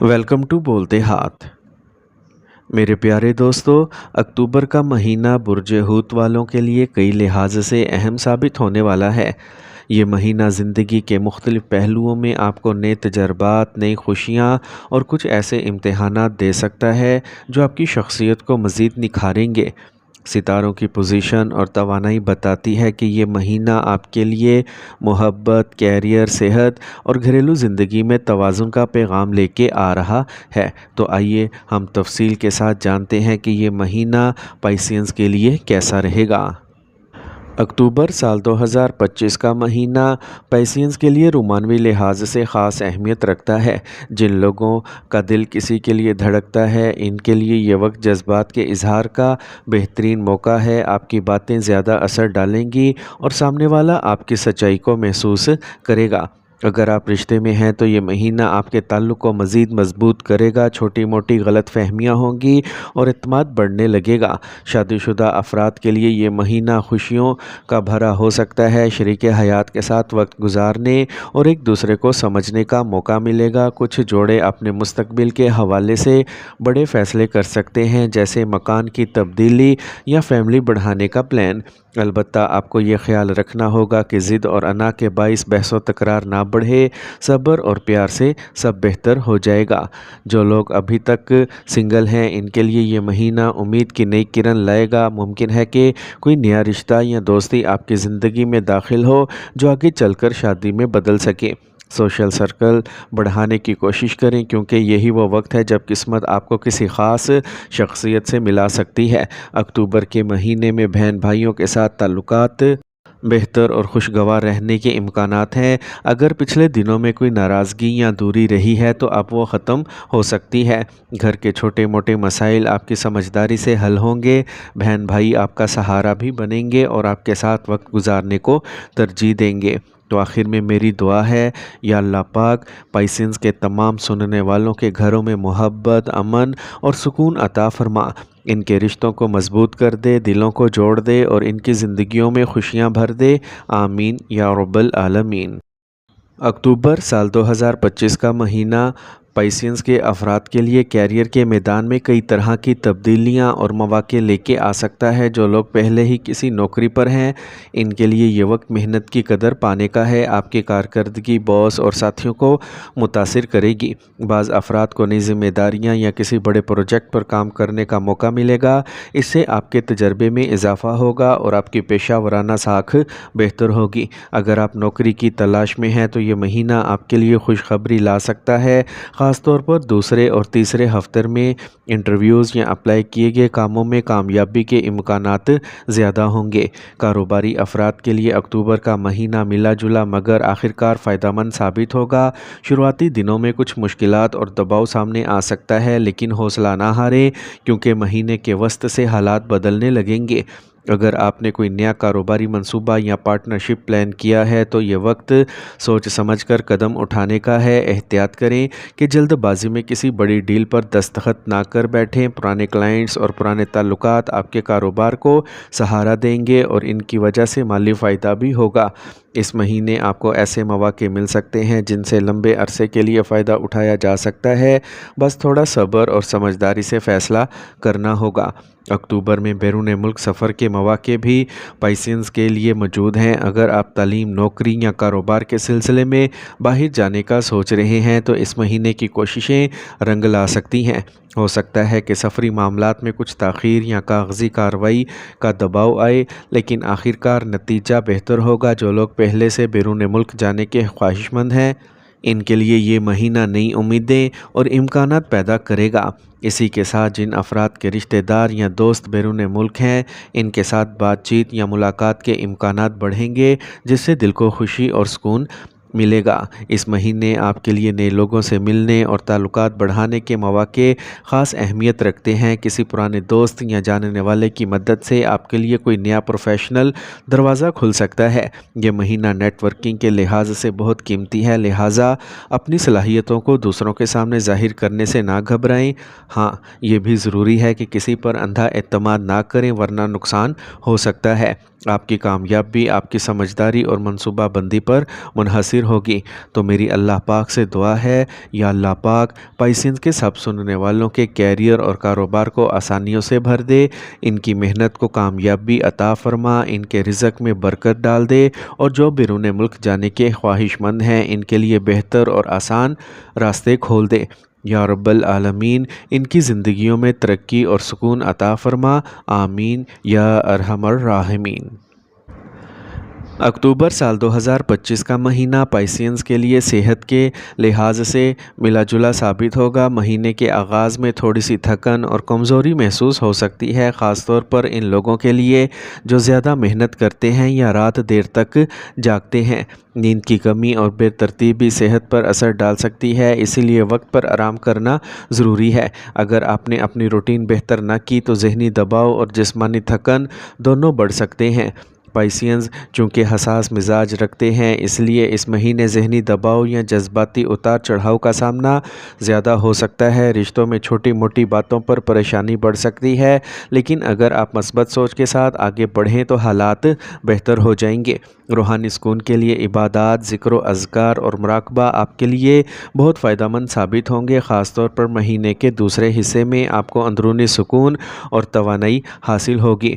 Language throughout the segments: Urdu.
ویلکم ٹو بولتے ہاتھ۔ میرے پیارے دوستو، اکتوبر کا مہینہ برج حوت والوں کے لیے کئی لحاظ سے اہم ثابت ہونے والا ہے۔ یہ مہینہ زندگی کے مختلف پہلوؤں میں آپ کو نئے تجربات، نئی خوشیاں اور کچھ ایسے امتحانات دے سکتا ہے جو آپ کی شخصیت کو مزید نکھاریں گے۔ ستاروں کی پوزیشن اور توانائی بتاتی ہے کہ یہ مہینہ آپ کے لیے محبت، کیریئر، صحت اور گھریلو زندگی میں توازن کا پیغام لے کے آ رہا ہے۔ تو آئیے ہم تفصیل کے ساتھ جانتے ہیں کہ یہ مہینہ پائسینز کے لیے کیسا رہے گا۔ اکتوبر سال 2025 کا مہینہ پائسینز کے لیے رومانوی لحاظ سے خاص اہمیت رکھتا ہے۔ جن لوگوں کا دل کسی کے لیے دھڑکتا ہے، ان کے لیے یہ وقت جذبات کے اظہار کا بہترین موقع ہے۔ آپ کی باتیں زیادہ اثر ڈالیں گی اور سامنے والا آپ کی سچائی کو محسوس کرے گا۔ اگر آپ رشتے میں ہیں تو یہ مہینہ آپ کے تعلق کو مزید مضبوط کرے گا، چھوٹی موٹی غلط فہمیاں ہوں گی اور اعتماد بڑھنے لگے گا۔ شادی شدہ افراد کے لیے یہ مہینہ خوشیوں کا بھرا ہو سکتا ہے۔ شریک حیات کے ساتھ وقت گزارنے اور ایک دوسرے کو سمجھنے کا موقع ملے گا۔ کچھ جوڑے اپنے مستقبل کے حوالے سے بڑے فیصلے کر سکتے ہیں، جیسے مکان کی تبدیلی یا فیملی بڑھانے کا پلان۔ البتہ آپ کو یہ خیال رکھنا ہوگا کہ ضد اور انا کے باعث بحث و تکرار نہ بڑھے۔ صبر اور پیار سے سب بہتر ہو جائے گا۔ جو لوگ ابھی تک سنگل ہیں، ان کے لیے یہ مہینہ امید کی نئی کرن لائے گا۔ ممکن ہے کہ کوئی نیا رشتہ یا دوستی آپ کی زندگی میں داخل ہو جو آگے چل کر شادی میں بدل سکے۔ سوشل سرکل بڑھانے کی کوشش کریں، کیونکہ یہی وہ وقت ہے جب قسمت آپ کو کسی خاص شخصیت سے ملا سکتی ہے۔ اکتوبر کے مہینے میں بہن بھائیوں کے ساتھ تعلقات بہتر اور خوشگوار رہنے کے امکانات ہیں۔ اگر پچھلے دنوں میں کوئی ناراضگی یا دوری رہی ہے تو اب وہ ختم ہو سکتی ہے۔ گھر کے چھوٹے موٹے مسائل آپ کی سمجھداری سے حل ہوں گے۔ بہن بھائی آپ کا سہارا بھی بنیں گے اور آپ کے ساتھ وقت گزارنے کو ترجیح دیں گے۔ تو آخر میں میری دعا ہے، یا اللہ پاک پائسینز کے تمام سننے والوں کے گھروں میں محبت، امن اور سکون عطا فرما، ان کے رشتوں کو مضبوط کر دے، دلوں کو جوڑ دے اور ان کی زندگیوں میں خوشیاں بھر دے۔ آمین یا رب العالمین۔ اکتوبر سال 2025 کا مہینہ پائسینز کے افراد کے لیے کیریئر کے میدان میں کئی طرح کی تبدیلیاں اور مواقع لے کے آ سکتا ہے۔ جو لوگ پہلے ہی کسی نوکری پر ہیں، ان کے لیے یہ وقت محنت کی قدر پانے کا ہے۔ آپ کی کارکردگی باس اور ساتھیوں کو متاثر کرے گی۔ بعض افراد کو نئی ذمہ داریاں یا کسی بڑے پروجیکٹ پر کام کرنے کا موقع ملے گا۔ اس سے آپ کے تجربے میں اضافہ ہوگا اور آپ کی پیشہ ورانہ ساکھ بہتر ہوگی۔ اگر آپ نوکری کی تلاش میں ہیں تو یہ مہینہ آپ کے لیے خوشخبری لا سکتا ہے، خاص طور پر دوسرے اور تیسرے ہفتے میں انٹرویوز یا اپلائی کیے گئے کاموں میں کامیابی کے امکانات زیادہ ہوں گے۔ کاروباری افراد کے لیے اکتوبر کا مہینہ ملا جلا مگر آخرکار فائدہ مند ثابت ہوگا۔ شروعاتی دنوں میں کچھ مشکلات اور دباؤ سامنے آ سکتا ہے، لیکن حوصلہ نہ ہاریں، کیونکہ مہینے کے وسط سے حالات بدلنے لگیں گے۔ اگر آپ نے کوئی نیا کاروباری منصوبہ یا پارٹنرشپ پلان کیا ہے تو یہ وقت سوچ سمجھ کر قدم اٹھانے کا ہے۔ احتیاط کریں کہ جلد بازی میں کسی بڑی ڈیل پر دستخط نہ کر بیٹھیں۔ پرانے کلائنٹس اور پرانے تعلقات آپ کے کاروبار کو سہارا دیں گے اور ان کی وجہ سے مالی فائدہ بھی ہوگا۔ اس مہینے آپ کو ایسے مواقع مل سکتے ہیں جن سے لمبے عرصے کے لیے فائدہ اٹھایا جا سکتا ہے، بس تھوڑا صبر اور سمجھداری سے فیصلہ کرنا ہوگا۔ اکتوبر میں بیرون ملک سفر کے مواقع بھی پائسینز کے لیے موجود ہیں۔ اگر آپ تعلیم، نوکری یا کاروبار کے سلسلے میں باہر جانے کا سوچ رہے ہیں تو اس مہینے کی کوششیں رنگ لا سکتی ہیں۔ ہو سکتا ہے کہ سفری معاملات میں کچھ تاخیر یا کاغذی کارروائی کا دباؤ آئے، لیکن آخرکار نتیجہ بہتر ہوگا۔ جو لوگ پہلے سے بیرون ملک جانے کے خواہش مند ہیں، ان کے لیے یہ مہینہ نئی امیدیں اور امکانات پیدا کرے گا۔ اسی کے ساتھ جن افراد کے رشتہ دار یا دوست بیرون ملک ہیں، ان کے ساتھ بات چیت یا ملاقات کے امکانات بڑھیں گے، جس سے دل کو خوشی اور سکون ملے گا۔ اس مہینے آپ کے لیے نئے لوگوں سے ملنے اور تعلقات بڑھانے کے مواقع خاص اہمیت رکھتے ہیں۔ کسی پرانے دوست یا جاننے والے کی مدد سے آپ کے لیے کوئی نیا پروفیشنل دروازہ کھل سکتا ہے۔ یہ مہینہ نیٹ ورکنگ کے لحاظ سے بہت قیمتی ہے، لہٰذا اپنی صلاحیتوں کو دوسروں کے سامنے ظاہر کرنے سے نہ گھبرائیں۔ ہاں، یہ بھی ضروری ہے کہ کسی پر اندھا اعتماد نہ کریں، ورنہ نقصان ہو سکتا ہے۔ آپ کی کامیابی آپ کی سمجھداری اور منصوبہ بندی پر منحصر متاثر ہوگی۔ تو میری اللہ پاک سے دعا ہے، یا اللہ پاک پائسینز کے سب سننے والوں کے کیریئر اور کاروبار کو آسانیوں سے بھر دے، ان کی محنت کو کامیابی عطا فرما، ان کے رزق میں برکت ڈال دے، اور جو بیرون ملک جانے کے خواہش مند ہیں ان کے لیے بہتر اور آسان راستے کھول دے۔ یا رب العالمین ان کی زندگیوں میں ترقی اور سکون عطا فرما، آمین یا ارحم الراحمین۔ اکتوبر سال 2025 کا مہینہ پائسینز کے لیے صحت کے لحاظ سے ملا جلا ثابت ہوگا۔ مہینے کے آغاز میں تھوڑی سی تھکن اور کمزوری محسوس ہو سکتی ہے، خاص طور پر ان لوگوں کے لیے جو زیادہ محنت کرتے ہیں یا رات دیر تک جاگتے ہیں۔ نیند کی کمی اور بے ترتیبی صحت پر اثر ڈال سکتی ہے، اسی لیے وقت پر آرام کرنا ضروری ہے۔ اگر آپ نے اپنی روٹین بہتر نہ کی تو ذہنی دباؤ اور جسمانی تھکن دونوں بڑھ سکتے ہیں۔ پائسینز چونکہ حساس مزاج رکھتے ہیں، اس لیے اس مہینے ذہنی دباؤ یا جذباتی اتار چڑھاؤ کا سامنا زیادہ ہو سکتا ہے۔ رشتوں میں چھوٹی موٹی باتوں پر پریشانی بڑھ سکتی ہے، لیکن اگر آپ مثبت سوچ کے ساتھ آگے بڑھیں تو حالات بہتر ہو جائیں گے۔ روحانی سکون کے لیے عبادات، ذکر و اذکار اور مراقبہ آپ کے لیے بہت فائدہ مند ثابت ہوں گے۔ خاص طور پر مہینے کے دوسرے حصے میں آپ کو اندرونی سکون اور توانائی حاصل ہوگی۔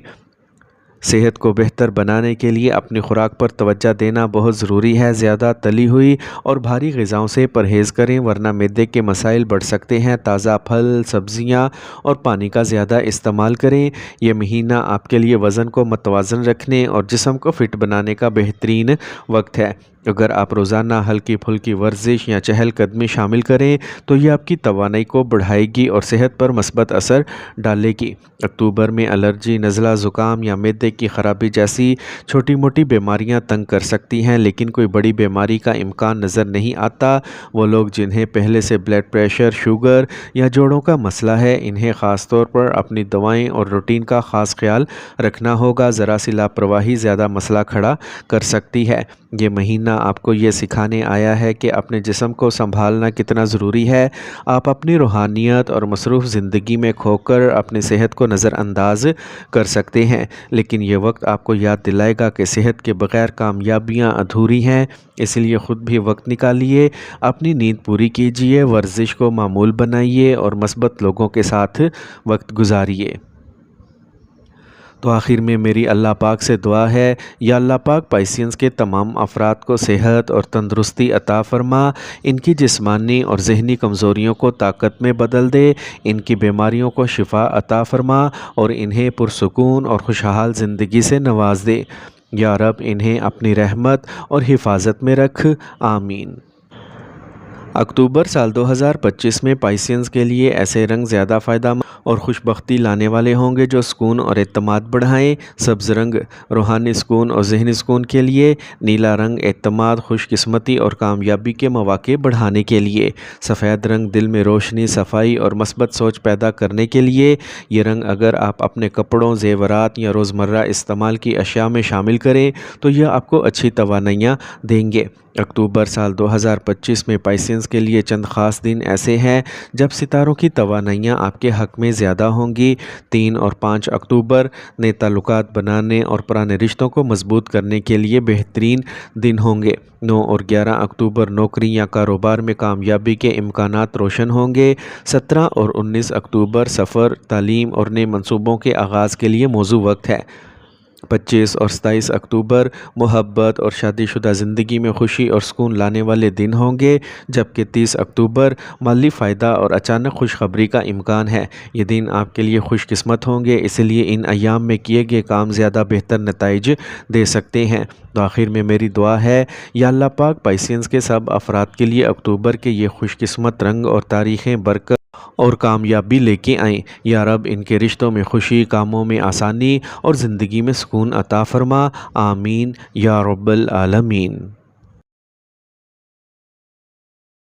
صحت کو بہتر بنانے کے لیے اپنی خوراک پر توجہ دینا بہت ضروری ہے۔ زیادہ تلی ہوئی اور بھاری غذاؤں سے پرہیز کریں ورنہ معدے کے مسائل بڑھ سکتے ہیں۔ تازہ پھل، سبزیاں اور پانی کا زیادہ استعمال کریں۔ یہ مہینہ آپ کے لیے وزن کو متوازن رکھنے اور جسم کو فٹ بنانے کا بہترین وقت ہے۔ اگر آپ روزانہ ہلکی پھلکی ورزش یا چہل قدمی شامل کریں تو یہ آپ کی توانائی کو بڑھائے گی اور صحت پر مثبت اثر ڈالے گی۔ اکتوبر میں الرجی، نزلہ، زکام یا معدے کی خرابی جیسی چھوٹی موٹی بیماریاں تنگ کر سکتی ہیں، لیکن کوئی بڑی بیماری کا امکان نظر نہیں آتا۔ وہ لوگ جنہیں پہلے سے بلڈ پریشر، شوگر یا جوڑوں کا مسئلہ ہے، انہیں خاص طور پر اپنی دوائیں اور روٹین کا خاص خیال رکھنا ہوگا۔ ذرا سی لاپرواہی زیادہ مسئلہ کھڑا کر سکتی ہے۔ یہ مہینہ آپ کو یہ سکھانے آیا ہے کہ اپنے جسم کو سنبھالنا کتنا ضروری ہے۔ آپ اپنی روحانیت اور مصروف زندگی میں کھو کر اپنی صحت کو نظر انداز کر سکتے ہیں، لیکن یہ وقت آپ کو یاد دلائے گا کہ صحت کے بغیر کامیابیاں ادھوری ہیں۔ اس لیے خود بھی وقت نکالیے، اپنی نیند پوری کیجیے، ورزش کو معمول بنائیے اور مثبت لوگوں کے ساتھ وقت گزاریے۔ تو آخر میں میری اللہ پاک سے دعا ہے، یا اللہ پاک پائسینز کے تمام افراد کو صحت اور تندرستی عطا فرما، ان کی جسمانی اور ذہنی کمزوریوں کو طاقت میں بدل دے، ان کی بیماریوں کو شفا عطا فرما اور انہیں پرسکون اور خوشحال زندگی سے نواز دے۔ یا رب انہیں اپنی رحمت اور حفاظت میں رکھ، آمین۔ اکتوبر سال 2025 میں پائسینز کے لیے ایسے رنگ زیادہ فائدہ مند اور خوشبختی لانے والے ہوں گے جو سکون اور اعتماد بڑھائیں۔ سبز رنگ روحانی سکون اور ذہنی سکون کے لیے، نیلا رنگ اعتماد، خوش قسمتی اور کامیابی کے مواقع بڑھانے کے لیے، سفید رنگ دل میں روشنی، صفائی اور مثبت سوچ پیدا کرنے کے لیے۔ یہ رنگ اگر آپ اپنے کپڑوں، زیورات یا روزمرہ استعمال کی اشیاء میں شامل کریں تو یہ آپ کو اچھی توانائیاں دیں گے۔ اکتوبر سال 2025 میں پائسینز کے لیے چند خاص دن ایسے ہیں جب ستاروں کی توانائیاں آپ کے حق میں زیادہ ہوں گی۔ 3 اور 5 اکتوبر نئے تعلقات بنانے اور پرانے رشتوں کو مضبوط کرنے کے لیے بہترین دن ہوں گے۔ 9 اور 11 اکتوبر نوکری یا کاروبار میں کامیابی کے امکانات روشن ہوں گے۔ 17 اور 19 اکتوبر سفر، تعلیم اور نئے منصوبوں کے آغاز کے لیے موزوں وقت ہے۔ 25 اور 27 اکتوبر محبت اور شادی شدہ زندگی میں خوشی اور سکون لانے والے دن ہوں گے، جبکہ 30 اکتوبر مالی فائدہ اور اچانک خوشخبری کا امکان ہے۔ یہ دن آپ کے لیے خوش قسمت ہوں گے، اس لیے ان ایام میں کیے گئے کام زیادہ بہتر نتائج دے سکتے ہیں۔ تو آخر میں میری دعا ہے، یا اللہ پاک پائسینز کے سب افراد کے لیے اکتوبر کے یہ خوش قسمت رنگ اور تاریخیں برکت اور کامیابی لے کے آئیں۔ یا رب ان کے رشتوں میں خوشی، کاموں میں آسانی اور زندگی میں سکون عطا فرما، آمین یا رب العالمین۔